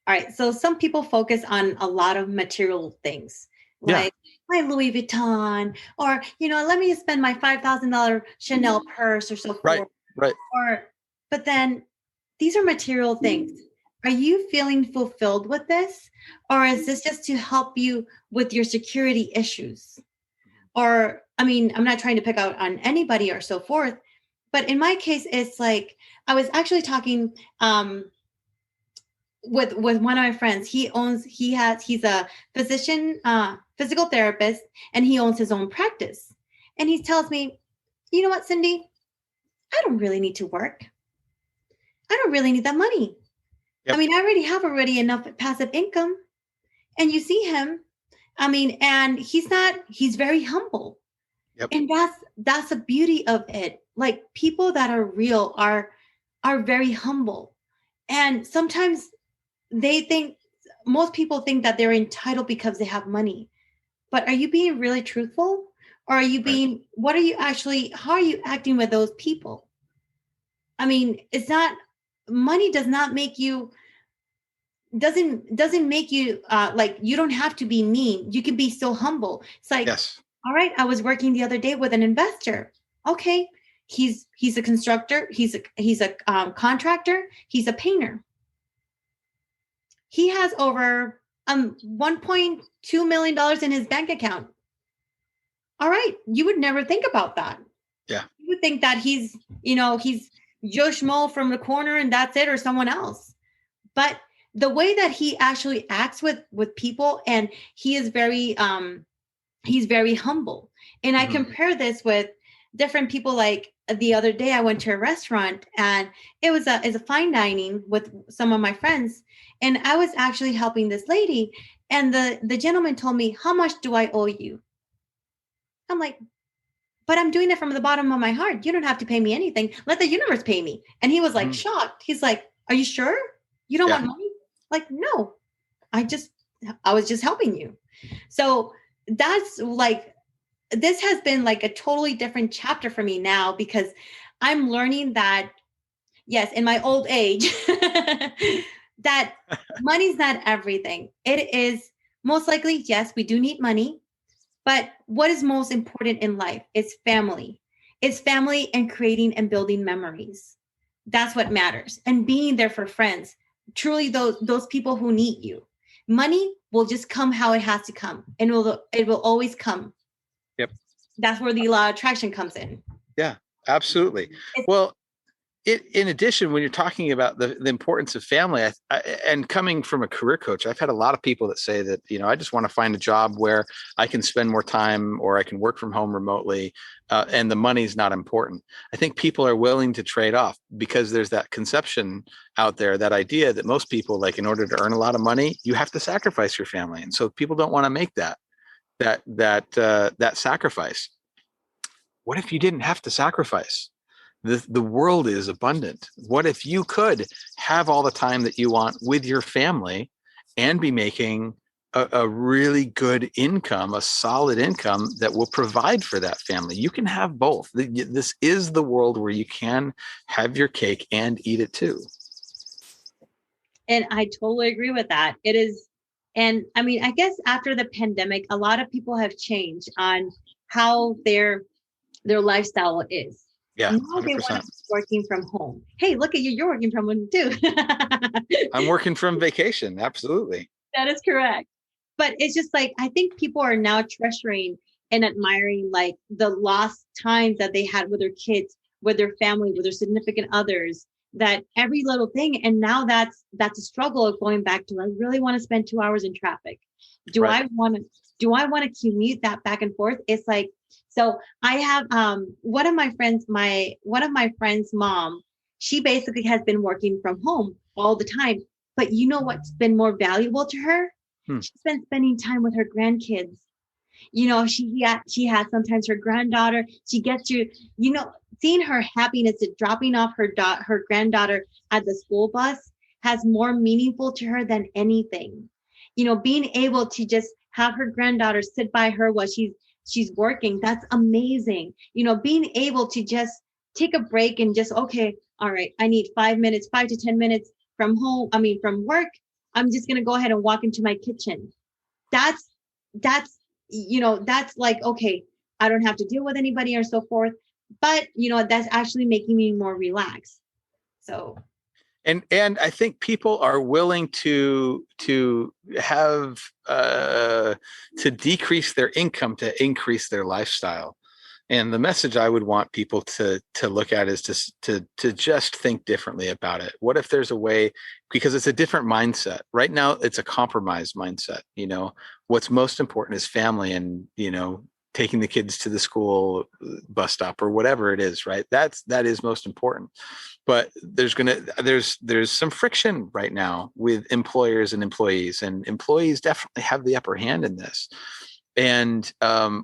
all right, so some people focus on a lot of material things, like my Louis Vuitton, or let me spend my $5,000 Chanel purse or so forth. Right. But then these are material things. Are you feeling fulfilled with this? Or is this just to help you with your security issues? Or, I mean, I'm not trying to pick out on anybody or so forth, but in my case, it's like, I was actually talking with one of my friends. He's a physician, physical therapist, and he owns his own practice. And he tells me, you know what, Cindy, I don't really need to work. I don't really need that money. Yep. I mean, I already have enough passive income. And you see him, I mean, and he's very humble. Yep. And that's the beauty of it. Like, people that are real are are very humble. And sometimes most people think that they're entitled because they have money. But are you being really truthful? Or are you Right. how are you acting with those people? I mean, it's not, money does not make you, doesn't make you like, you don't have to be mean. You can be so humble. It's like, Yes. all right, I was working the other day with an investor. Okay. He's a constructor. He's a contractor. He's a painter. He has over $1.2 million in his bank account. All right. You would never think about that. Yeah. You would think that he's Joe Schmo from the corner and that's it, or someone else. But the way that he actually acts with people, and he's very humble. And I compare this with different people. Like the other day I went to a restaurant, and it was a fine dining with some of my friends, and I was actually helping this lady, and the gentleman told me, "How much do I owe you?" I'm like, "But I'm doing it from the bottom of my heart. You don't have to pay me anything. Let the universe pay me." And he was like Mhm. shocked. He's like, "Are you sure? You don't Yeah. want money?" Like, "No, I was just helping you." So that's like, this has been like a totally different chapter for me now, because I'm learning that, yes, in my old age, that money's not everything. It is most likely, yes, we do need money, but what is most important in life is family. It's family and creating and building memories. That's what matters. And being there for friends, truly those people who need you. Money will just come how it has to come, and it will always come. Yep. That's where the law of attraction comes in. Yeah, absolutely. It's, Well, in addition, when you're talking about the importance of family, and coming from a career coach, I've had a lot of people that say that, I just want to find a job where I can spend more time, or I can work from home remotely, and the money's not important. I think people are willing to trade off, because there's that conception out there, that idea that most people, like, in order to earn a lot of money, you have to sacrifice your family. And so people don't want to make that sacrifice. What if you didn't have to sacrifice? The world is abundant. What if you could have all the time that you want with your family, and be making a really good income, a solid income that will provide for that family? You can have both. This is the world where you can have your cake and eat it too. and I totally agree with that. It is, and I mean, I guess after the pandemic, a lot of people have changed on how their lifestyle is. Yeah, Now they want to 100%. be working from home. Hey, look at you, you're working from home too. I'm working from vacation. Absolutely. That is correct. But it's just like, I think people are now treasuring and admiring like the lost times that they had with their kids, with their family, with their significant others, that every little thing. And now that's a struggle of going back to, I really want to spend 2 hours in traffic. Do Right. I want to do I want to commute that back and forth? It's like, so I have one of my friends' mom, she basically has been working from home all the time. But you know what's been more valuable to her? Hmm. She's been spending time with her grandkids. She has sometimes her granddaughter. She gets seeing her happiness at dropping off her granddaughter at the school bus has more meaningful to her than anything. Being able to just have her granddaughter sit by her while she's working, that's amazing. Being able to just take a break and just, okay, all right, I need 5 minutes, 5 to 10 minutes from home. I mean, from work. I'm just gonna go ahead and walk into my kitchen. That's that's like, okay, I don't have to deal with anybody or so forth. But that's actually making me more relaxed. So And I think people are willing to have to decrease their income to increase their lifestyle. And the message I would want people to look at is to just think differently about it. What if there's a way, because it's a different mindset. Right now, it's a compromised mindset. What's most important is family, and taking the kids to the school bus stop or whatever it is, right? That is most important. But there's some friction right now with employers and employees, and employees definitely have the upper hand in this. And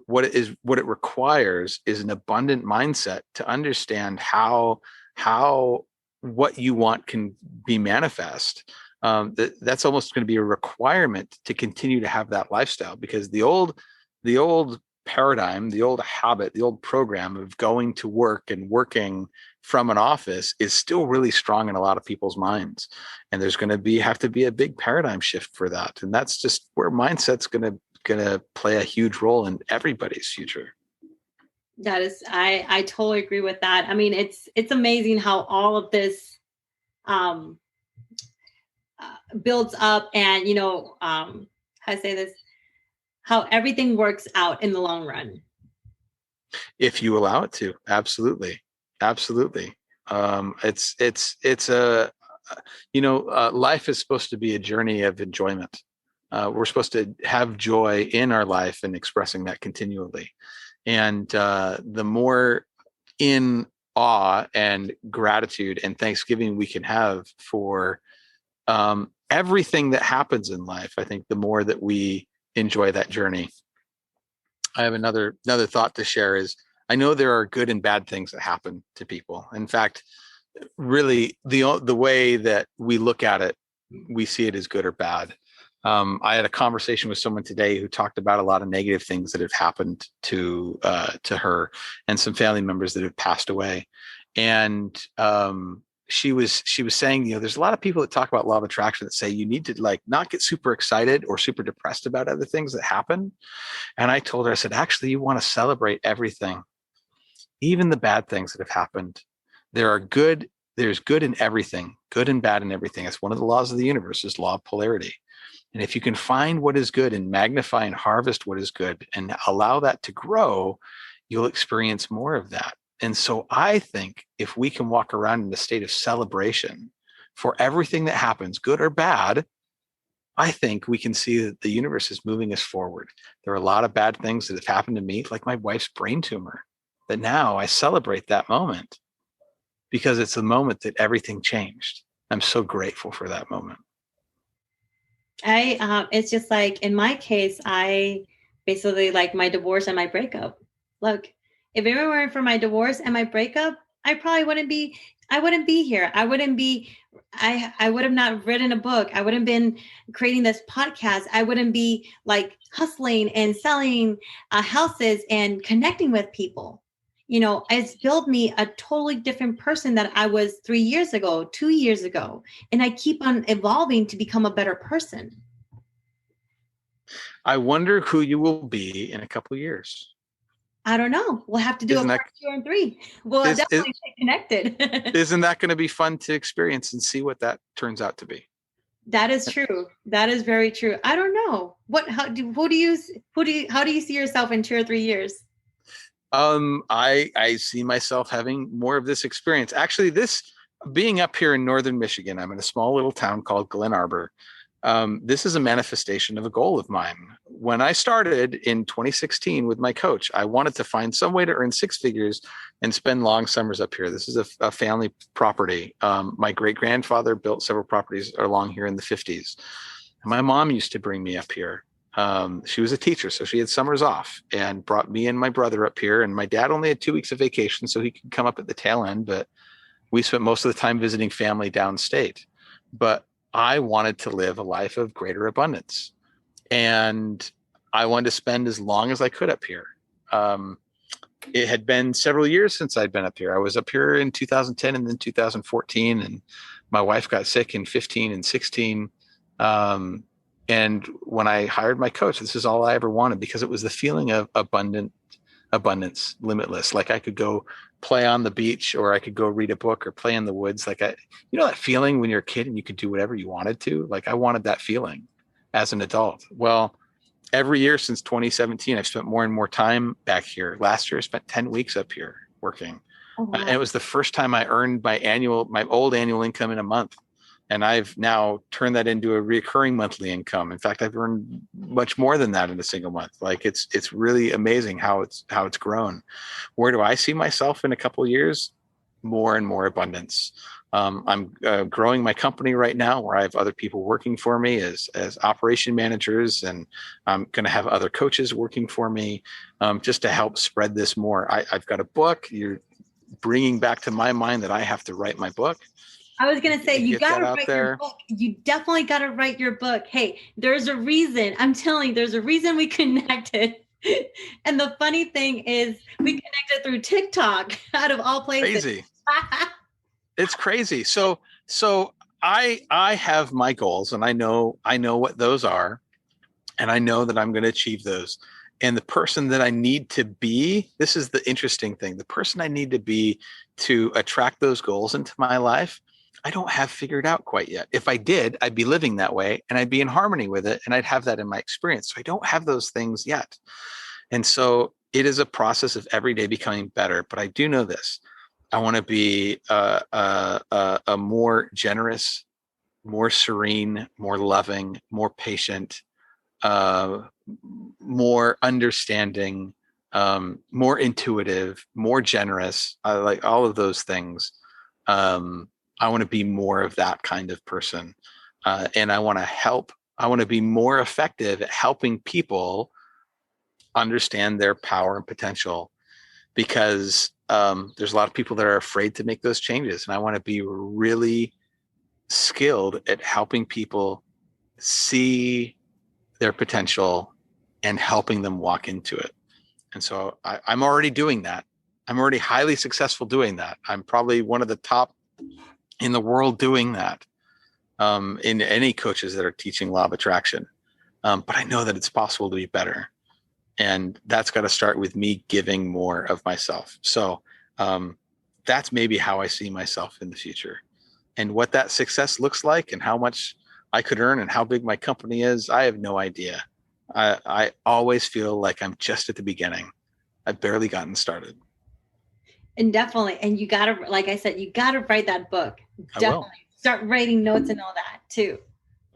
what it requires is an abundant mindset to understand how what you want can be manifest, that's almost going to be a requirement to continue to have that lifestyle, because the old paradigm, the old habit, the old program of going to work and working from an office is still really strong in a lot of people's minds. And there's going to have to be a big paradigm shift for that. And that's just where mindset's going to play a huge role in everybody's future. That is, I totally agree with that. I mean, it's amazing how all of this builds up, and how I say this, how everything works out in the long run. If you allow it to. Absolutely. Absolutely. It's a, life is supposed to be a journey of enjoyment. We're supposed to have joy in our life and expressing that continually. And the more in awe and gratitude and thanksgiving we can have for everything that happens in life, I think the more that we enjoy that journey. I have another thought to share is, I know there are good and bad things that happen to people. In fact, really the way that we look at it, we see it as good or bad. I had a conversation with someone today who talked about a lot of negative things that have happened to her and some family members that have passed away. And she was saying, there's a lot of people that talk about law of attraction that say you need to not get super excited or super depressed about other things that happen. And I told her, I said, actually, you want to celebrate everything, even the bad things that have happened. There's good in everything, good and bad in everything. It's one of the laws of the universe, is law of polarity. And if you can find what is good and magnify and harvest what is good and allow that to grow, you'll experience more of that. And so I think if we can walk around in a state of celebration for everything that happens, good or bad, I think we can see that the universe is moving us forward. There are a lot of bad things that have happened to me, like my wife's brain tumor, that now I celebrate that moment because it's the moment that everything changed. I'm so grateful for that moment. It's just like, in my case, I basically like my divorce and my breakup. Look, if it weren't for my divorce and my breakup, I probably wouldn't be here. I would have not written a book. I wouldn't been creating this podcast. I wouldn't be hustling and selling houses and connecting with people. It's built me a totally different person that I was 3 years ago, 2 years ago. And I keep on evolving to become a better person. I wonder who you will be in a couple of years. I don't know. We'll have to do a part 2 and 3. We'll definitely stay connected. Isn't that going to be fun to experience and see what that turns out to be? That is true. That is very true. I don't know. How do you see yourself in 2 or 3 years? I see myself having more of this experience. Actually, being up here in northern Michigan, I'm in a small little town called Glen Arbor. This is a manifestation of a goal of mine. When I started in 2016 with my coach, I wanted to find some way to earn 6 figures and spend long summers up here. This is a family property. My great-grandfather built several properties along here in the 50s. And my mom used to bring me up here. She was a teacher, so she had summers off and brought me and my brother up here. And my dad only had 2 weeks of vacation, so he could come up at the tail end. But we spent most of the time visiting family downstate. But I wanted to live a life of greater abundance, and I wanted to spend as long as I could up here. It had been several years since I'd been up here. I was up here in 2010 and then 2014, and my wife got sick in 15 and 16. And when I hired my coach, this is all I ever wanted, because it was the feeling of abundance, limitless. Like I could go play on the beach, or I could go read a book or play in the woods. That feeling when you're a kid and you could do whatever you wanted to. I wanted that feeling as an adult. Well, every year since 2017, I've spent more and more time back here. Last year, I spent 10 weeks up here working. Oh, wow. And it was the first time I earned my old annual income in a month. And I've now turned that into a recurring monthly income. In fact, I've earned much more than that in a single month. It's really amazing how it's grown. Where do I see myself in a couple of years? More and more abundance. I'm growing my company right now, where I have other people working for me as operation managers, and I'm going to have other coaches working for me just to help spread this more. I've got a book. You're bringing back to my mind that I have to write my book. I was going to say, you Get got that to out write your there. book. You definitely got to write your book. Hey, there's a reason. I'm telling you, there's a reason we connected. And the funny thing is we connected through TikTok out of all places. Crazy. It's crazy. So I have my goals, and I know what those are, and I know that I'm going to achieve those. And the person that I need to be, this is the interesting thing, the person I need to be to attract those goals into my life, I don't have figured out quite yet. If I did, I'd be living that way and I'd be in harmony with it, and I'd have that in my experience. So I don't have those things yet. And so it is a process of every day becoming better. But I do know this. I want to be a more generous, more serene, more loving, more patient, uh, more understanding, more intuitive, more generous. I like all of those things. I want to be more of that kind of person. And I want to help. I want to be more effective at helping people understand their power and potential, because there's a lot of people that are afraid to make those changes. And I want to be really skilled at helping people see their potential and helping them walk into it. And so I'm already doing that. I'm already highly successful doing that. I'm probably one of the top in the world doing that, in any coaches that are teaching law of attraction. But I know that it's possible to be better. And that's got to start with me giving more of myself. So that's maybe how I see myself in the future. And what that success looks like and how much I could earn and how big my company is, I have no idea. I always feel like I'm just at the beginning. I've barely gotten started. And definitely. And you got to, like I said, you got to write that book. Definitely. Start writing notes and all that too.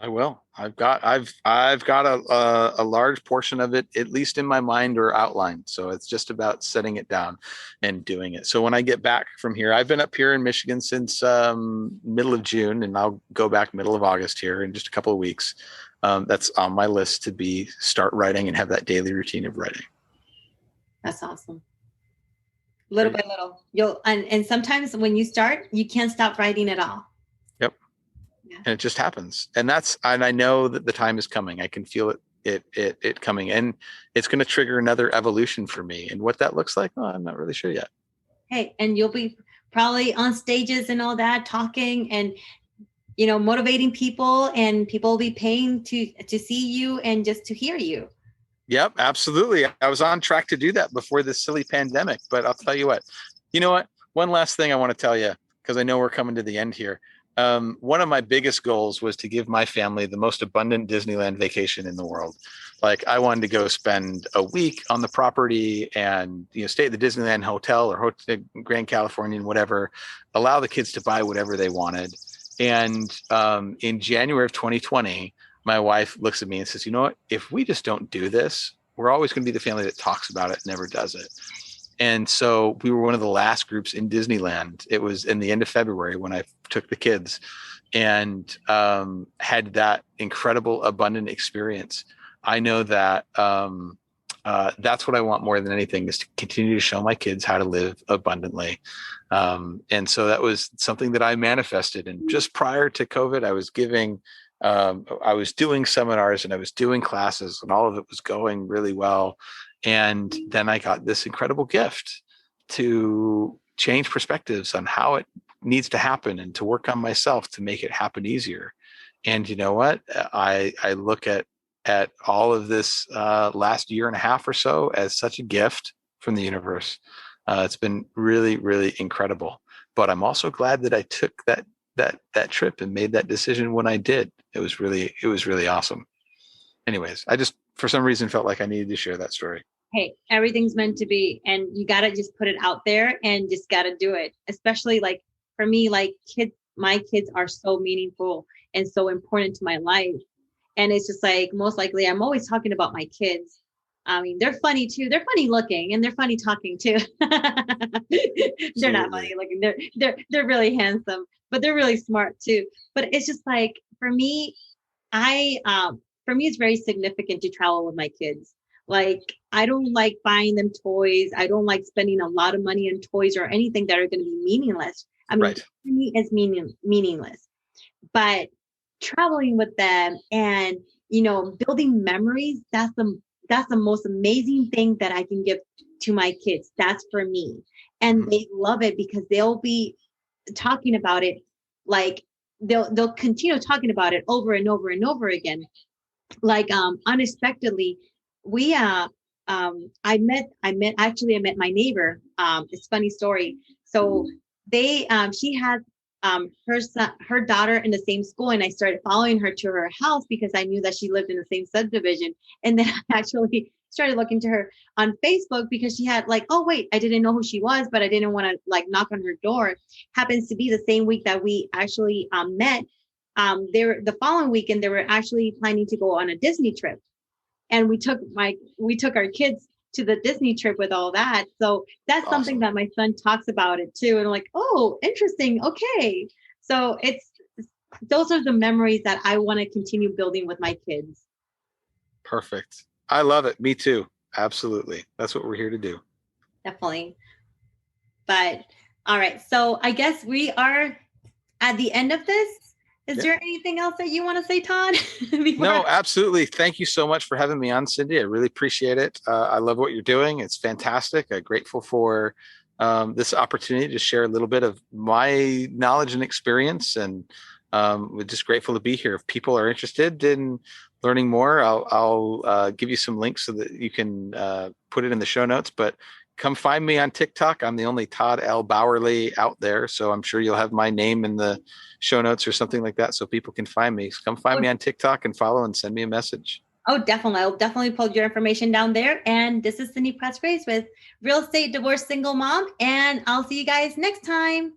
I will. I've got a large portion of it, at least in my mind or outlined. So it's just about setting it down and doing it. So when I get back from here, I've been up here in Michigan since middle of June, and I'll go back middle of August here in just a couple of weeks. That's on my list to start writing and have that daily routine of writing. That's awesome. Little by little, and sometimes when you start, you can't stop writing at all. Yep. Yeah. And it just happens. And I know that the time is coming. I can feel it coming, and it's going to trigger another evolution for me. And what that looks like, I'm not really sure yet. Hey, and you'll be probably on stages and all that, talking and, motivating people, and people will be paying to see you and just to hear you. Yep, absolutely. I was on track to do that before this silly pandemic, but I'll tell you what. You know what? One last thing I want to tell you, because I know we're coming to the end here. One of my biggest goals was to give my family the most abundant Disneyland vacation in the world. Like, I wanted to go spend a week on the property and stay at the Disneyland hotel or Grand Californian, whatever. Allow the kids to buy whatever they wanted. And in January of 2020. My wife looks at me and says, you know what, if we just don't do this, we're always going to be the family that talks about it, never does it. And so we were one of the last groups in Disneyland. It was in the end of February when I took the kids, and had that incredible, abundant experience. I know that that's what I want more than anything, is to continue to show my kids how to live abundantly. And so that was something that I manifested. And just prior to COVID, I was doing seminars and I was doing classes, and all of it was going really well. And then I got this incredible gift to change perspectives on how it needs to happen and to work on myself to make it happen easier. And you know what? I look at all of this last year and a half or so as such a gift from the universe. It's been really, really incredible. But I'm also glad that I took that trip and made that decision when I did. It was really awesome. Anyways, I just, for some reason, felt like I needed to share that story. Hey, everything's meant to be, and you got to just put it out there and just got to do it. Especially like for me, like my kids are so meaningful and so important to my life. And it's just like, most likely I'm always talking about my kids. I mean, they're funny too. They're funny looking and they're funny talking too. They're not funny looking. They're really handsome, but they're really smart too. But it's just like, for me, it's very significant to travel with my kids. Like, I don't like buying them toys. I don't like spending a lot of money on toys or anything that are going to be meaningless. I mean, Right. to me, it's meaningless. But traveling with them and, building memories, that's the most amazing thing that I can give to my kids. That's for me. And they love it because they'll be talking about it, like they'll continue talking about it over and over and over again. Like unexpectedly, we I met my neighbor. It's a funny story. So she has her daughter in the same school, and I started following her to her house because I knew that she lived in the same subdivision. And then I actually started looking to her on Facebook because she had like, oh wait, I didn't know who she was, but I didn't want to like knock on her door. Happens to be the same week that we actually met. The following weekend they were actually planning to go on a Disney trip, and we took our kids to the Disney trip with all that. So that's Awesome. something that my son talks about it too. And I'm like, oh, interesting. Okay. So those are the memories that I want to continue building with my kids. Perfect. I love it. Me too. Absolutely. That's what we're here to do. Definitely. But all right. So I guess we are at the end of this. Is there anything else that you want to say, Todd? No, absolutely. Thank you so much for having me on, Cindy. I really appreciate it. I love what you're doing. It's fantastic. I'm grateful for this opportunity to share a little bit of my knowledge and experience, and we're just grateful to be here. If people are interested in learning more, I'll give you some links so that you can put it in the show notes. But come find me on TikTok. I'm the only Todd L Bauerle out there, so I'm sure you'll have my name in the show notes or something like that so people can find me. So come find me on TikTok and follow and send me a message. Oh, definitely. I'll definitely put your information down there. And this is Cindy Presgraves with Real Estate Divorce Single Mom. And I'll see you guys next time.